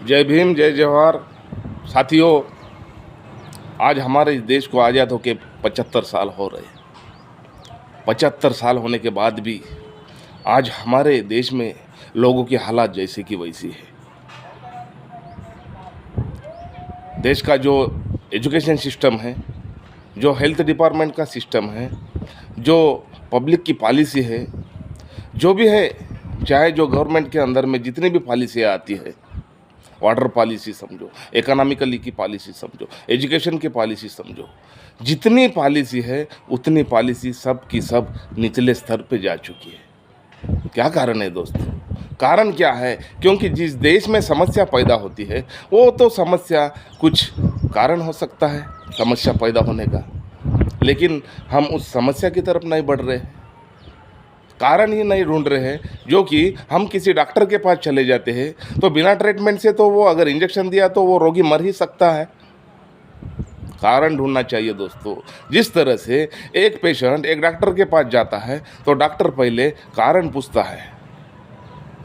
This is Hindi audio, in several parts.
जय भीम, जय जवाहर। साथियों, आज हमारे इस देश को आज़ाद होके 75 साल हो रहे हैं। 75 साल होने के बाद भी आज हमारे देश में लोगों की हालात जैसे कि वैसी है। देश का जो एजुकेशन सिस्टम है, जो हेल्थ डिपार्टमेंट का सिस्टम है, जो पब्लिक की पॉलिसी है, जो भी है, चाहे जो गवर्नमेंट के अंदर में जितनी भी पॉलिसियाँ आती है, वाटर पॉलिसी समझो, इकोनॉमिकली की पॉलिसी समझो, एजुकेशन की पॉलिसी समझो, जितनी पॉलिसी है उतनी पॉलिसी सब की सब निचले स्तर पे जा चुकी है। क्या कारण है दोस्तों? कारण क्या है? क्योंकि जिस देश में समस्या पैदा होती है वो तो समस्या कुछ कारण हो सकता है समस्या पैदा होने का, लेकिन हम उस समस्या की तरफ नहीं बढ़ रहे हैं, कारण ही नहीं ढूंढ रहे हैं। जो कि हम किसी डॉक्टर के पास चले जाते हैं तो बिना ट्रीटमेंट से तो वो अगर इंजेक्शन दिया तो वो रोगी मर ही सकता है। कारण ढूंढना चाहिए दोस्तों। जिस तरह से एक पेशेंट एक डॉक्टर के पास जाता है तो डॉक्टर पहले कारण पूछता है,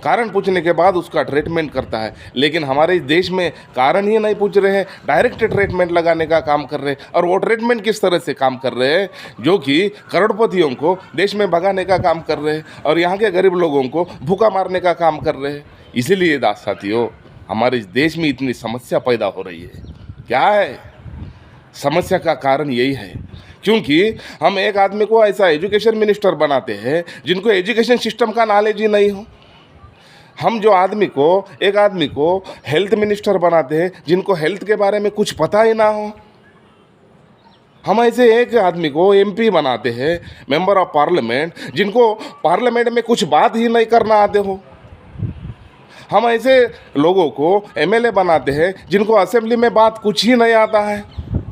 कारण पूछने के बाद उसका ट्रीटमेंट करता है, लेकिन हमारे इस देश में कारण ही नहीं पूछ रहे हैं, डायरेक्ट ट्रीटमेंट लगाने का काम कर रहे हैं। और वो ट्रीटमेंट किस तरह से काम कर रहे हैं? जो कि करोड़पतियों को देश में भगाने का काम कर रहे हैं और यहाँ के गरीब लोगों को भूखा मारने का काम कर रहे हैं। इसीलिए साथियों, हमारे इस देश में इतनी समस्या पैदा हो रही है। क्या है समस्या का कारण? यही है क्योंकि हम एक आदमी को ऐसा एजुकेशन मिनिस्टर बनाते हैं जिनको एजुकेशन सिस्टम का नॉलेज ही नहीं हो। हम जो एक आदमी को हेल्थ मिनिस्टर बनाते हैं जिनको हेल्थ के बारे में कुछ पता ही ना हो। हम ऐसे एक आदमी को एमपी बनाते हैं, मेंबर ऑफ पार्लियामेंट, जिनको पार्लियामेंट में कुछ बात ही नहीं करना आते हो। हम ऐसे लोगों को एमएलए बनाते हैं जिनको असेंबली में बात कुछ ही नहीं आता है।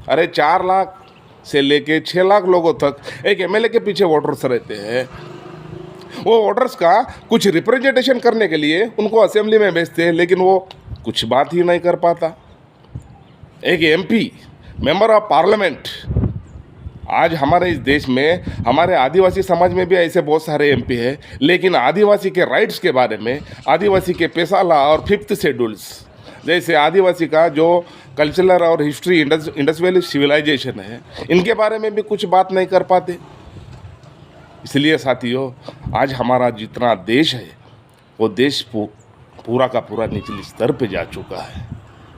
अरे 4 लाख से लेके 6 लाख लोगों तक एक एमएलए के पीछे वोटर्स रहते हैं। वो वोटर्स का कुछ रिप्रेजेंटेशन करने के लिए उनको असेंबली में भेजते हैं, लेकिन वो कुछ बात ही नहीं कर पाता। एक एमपी, मेंबर ऑफ पार्लियामेंट, आज हमारे इस देश में हमारे आदिवासी समाज में भी ऐसे बहुत सारे एमपी हैं, लेकिन आदिवासी के राइट्स के बारे में, आदिवासी के पेशाला और 5th शेड्यूल्स जैसे आदिवासी का जो कल्चरल और हिस्ट्री, इंडस वैली सिविलाइजेशन है, इनके बारे में भी कुछ बात नहीं कर पाते। इसलिए साथियों, आज हमारा जितना देश है वो देश पूरा का पूरा निचले स्तर पे जा चुका है।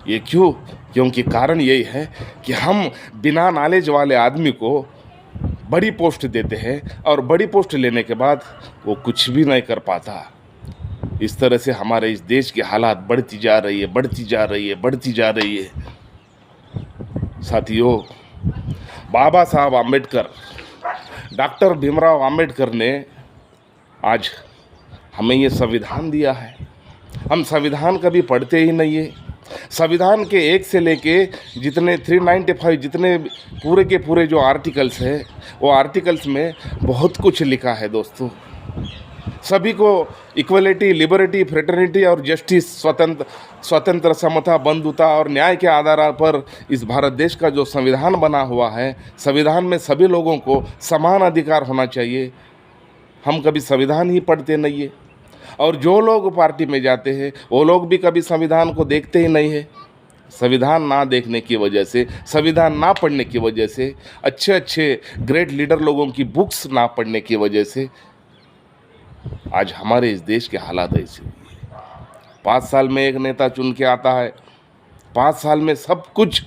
ये क्यों? क्योंकि कारण यही है कि हम बिना नॉलेज वाले आदमी को बड़ी पोस्ट देते हैं और बड़ी पोस्ट लेने के बाद वो कुछ भी नहीं कर पाता। इस तरह से हमारे इस देश की हालात बढ़ती जा रही है। साथियों, बाबा साहब आम्बेडकर, डॉक्टर भीमराव आम्बेडकर ने आज हमें ये संविधान दिया है। हम संविधान कभी पढ़ते ही नहीं है। संविधान के 1 से लेके जितने 395 जितने पूरे के पूरे जो आर्टिकल्स हैं, वो आर्टिकल्स में बहुत कुछ लिखा है दोस्तों। सभी को इक्वलिटी, लिबर्टी, फ्रेटर्निटी और जस्टिस, स्वतंत्र, समता, बंधुता और न्याय के आधार पर इस भारत देश का जो संविधान बना हुआ है, संविधान में सभी लोगों को समान अधिकार होना चाहिए। हम कभी संविधान ही पढ़ते नहीं है, और जो लोग पार्टी में जाते हैं वो लोग भी कभी संविधान को देखते ही नहीं है। संविधान ना देखने की वजह से, संविधान ना पढ़ने की वजह से, अच्छे ग्रेट लीडर लोगों की बुक्स ना पढ़ने की वजह से आज हमारे इस देश के हालात ऐसे हुए हैं। 5 साल में एक नेता चुन के आता है, 5 साल में सब कुछ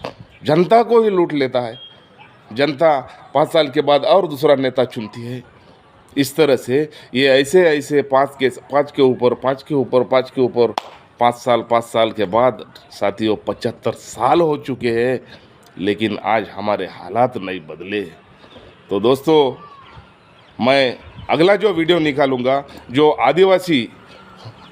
जनता को ही लूट लेता है। जनता 5 साल के बाद और दूसरा नेता चुनती है। इस तरह से ये ऐसे 5 के ऊपर 5 साल के बाद साथियों 75 साल हो चुके हैं, लेकिन आज हमारे हालात नहीं बदले। तो दोस्तों, मैं अगला जो वीडियो निकालूंगा जो आदिवासी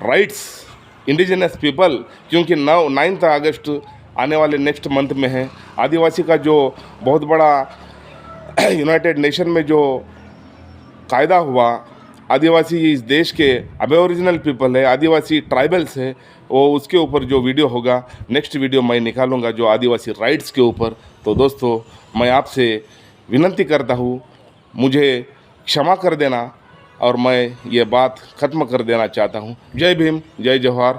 राइट्स, इंडिजिनस पीपल, क्योंकि 9 अगस्त आने वाले नेक्स्ट मंथ में है। आदिवासी का जो बहुत बड़ा यूनाइटेड नेशन में जो कायदा हुआ, आदिवासी इस देश के अबोरिजिनल पीपल है, आदिवासी ट्राइबल्स है, वो उसके ऊपर जो वीडियो होगा, नेक्स्ट वीडियो मैं निकालूंगा जो आदिवासी राइट्स के ऊपर। तो दोस्तों, मैं आपसे विनती करता हूँ, मुझे क्षमा कर देना और मैं ये बात ख़त्म कर देना चाहता हूँ। जय भीम, जय जवाहर।